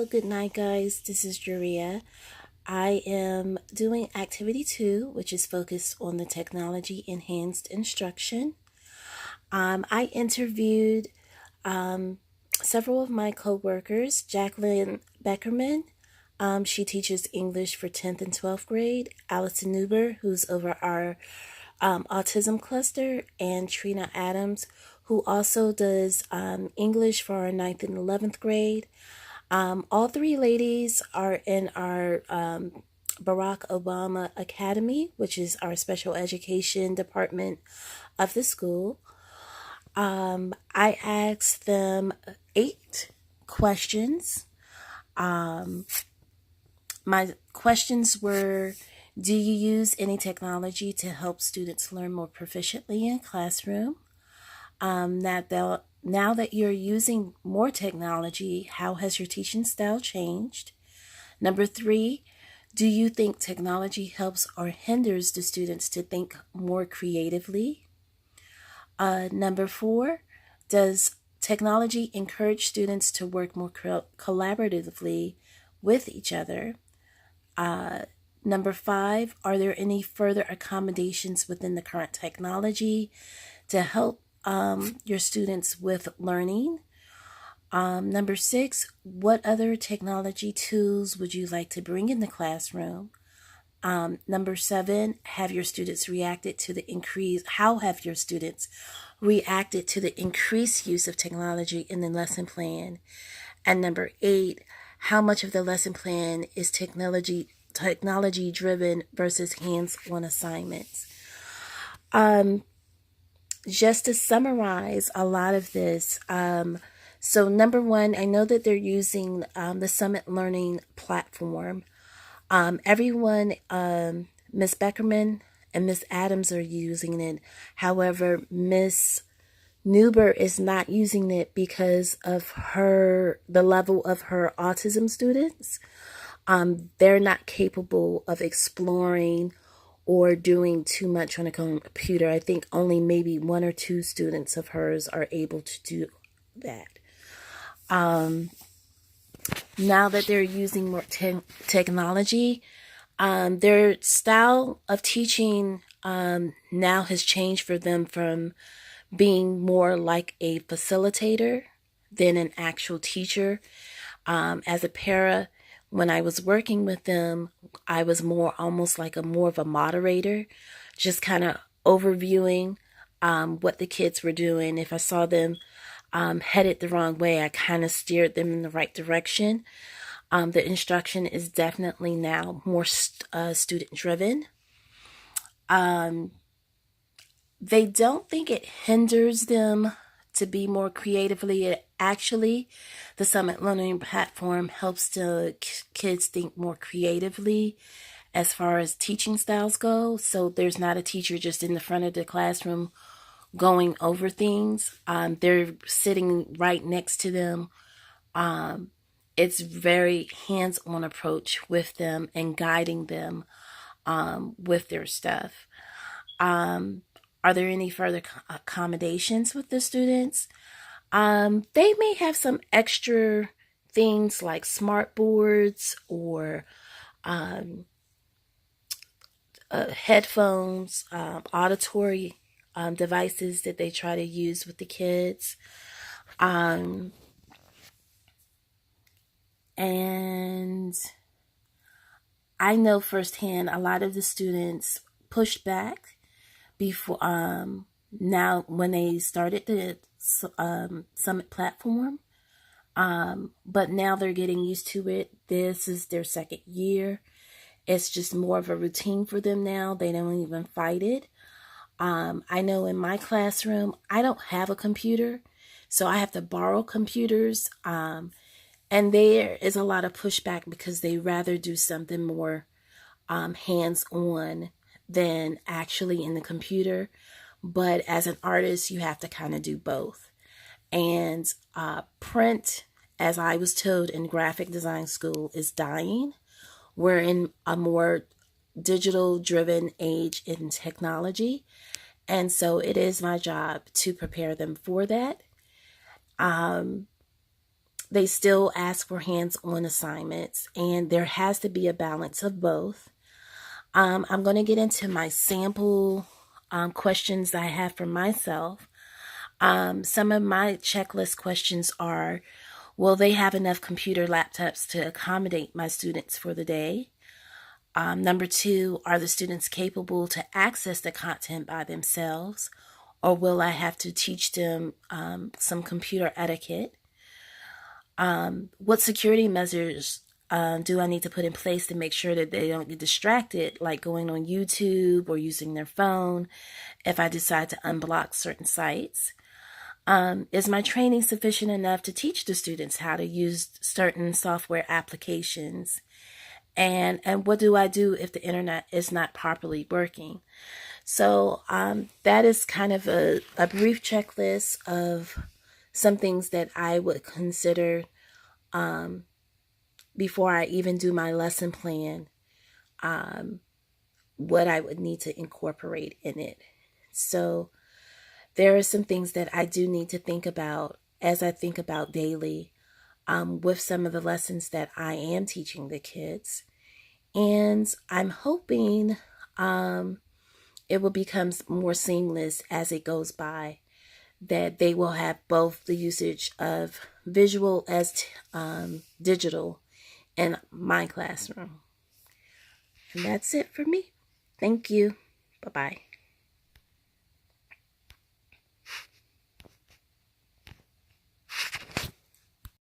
good night, guys. This is Juria. I am doing activity 2, which is focused on the technology enhanced instruction. I interviewed several of my coworkers. Jacqueline Beckerman, she teaches English for 10th and 12th grade. Allison Newber, who's over our autism cluster, and Trina Adams, who also does English for our 9th and 11th grade. All three ladies are in our Barack Obama Academy, which is our special education department of the school. I asked them 8 questions. My questions were, do you use any technology to help students learn more proficiently in classroom? Now that you're using more technology, how has your teaching style changed? Number 3, do you think technology helps or hinders the students to think more creatively? Number 4, does technology encourage students to work more collaboratively with each other? Number 5, are there any further accommodations within the current technology to help your students with learning? Number 6, what other technology tools would you like to bring in the classroom? Number 7, have your students reacted to the how have your students reacted to the increased use of technology in the lesson plan? And number 8, how much of the lesson plan is technology driven versus hands-on assignments? Just to summarize a lot of this, so number 1, I know that they're using the Summit Learning platform. Everyone, Miss Beckerman and Miss Adams are using it. However, Miss Newber is not using it because of the level of her autism students. They're not capable of exploring or doing too much on a computer. I think only maybe 1 or 2 students of hers are able to do that. Now that they're using more technology, their style of teaching now has changed for them from being more like a facilitator than an actual teacher. As a para, when I was working with them, I was almost like more of a moderator, just kind of overviewing what the kids were doing. If I saw them headed the wrong way, I kind of steered them in the right direction. The instruction is definitely now more student driven. They don't think it hinders them to be more creatively. Actually, the Summit Learning platform helps the kids think more creatively as far as teaching styles go. So there's not a teacher just in the front of the classroom going over things. They're sitting right next to them. It's very hands-on approach with them and guiding them with their stuff. Are there any further accommodations with the students? They may have some extra things like smart boards or headphones, auditory devices that they try to use with the kids. And I know firsthand a lot of the students pushed back before now when they started the Summit platform, but now they're getting used to it. This is their 2nd year. It's just more of a routine for them now. They don't even fight it. I know in my classroom, I don't have a computer, so I have to borrow computers, and there is a lot of pushback because they rather do something more hands-on than actually in the computer. But as an artist, you have to kind of do both. And print, as I was told in graphic design school, is dying. We're in a more digital driven age in technology, and so it is my job to prepare them for that. The they still ask for hands-on assignments, and there has to be a balance of both. I'm going to get into my sample questions that I have for myself. Some of my checklist questions are, will they have enough computer laptops to accommodate my students for the day? Number 2, are the students capable to access the content by themselves, or will I have to teach them some computer etiquette? What security measures do I need to put in place to make sure that they don't get distracted, like going on YouTube or using their phone if I decide to unblock certain sites? Is my training sufficient enough to teach the students how to use certain software applications? And what do I do if the internet is not properly working? So that is kind of a brief checklist of some things that I would consider before I even do my lesson plan, what I would need to incorporate in it. So there are some things that I do need to think about as I think about daily with some of the lessons that I am teaching the kids. And I'm hoping it will become more seamless as it goes by, that they will have both the usage of visual as digital in my classroom. And that's it for me. Thank you. Bye-bye.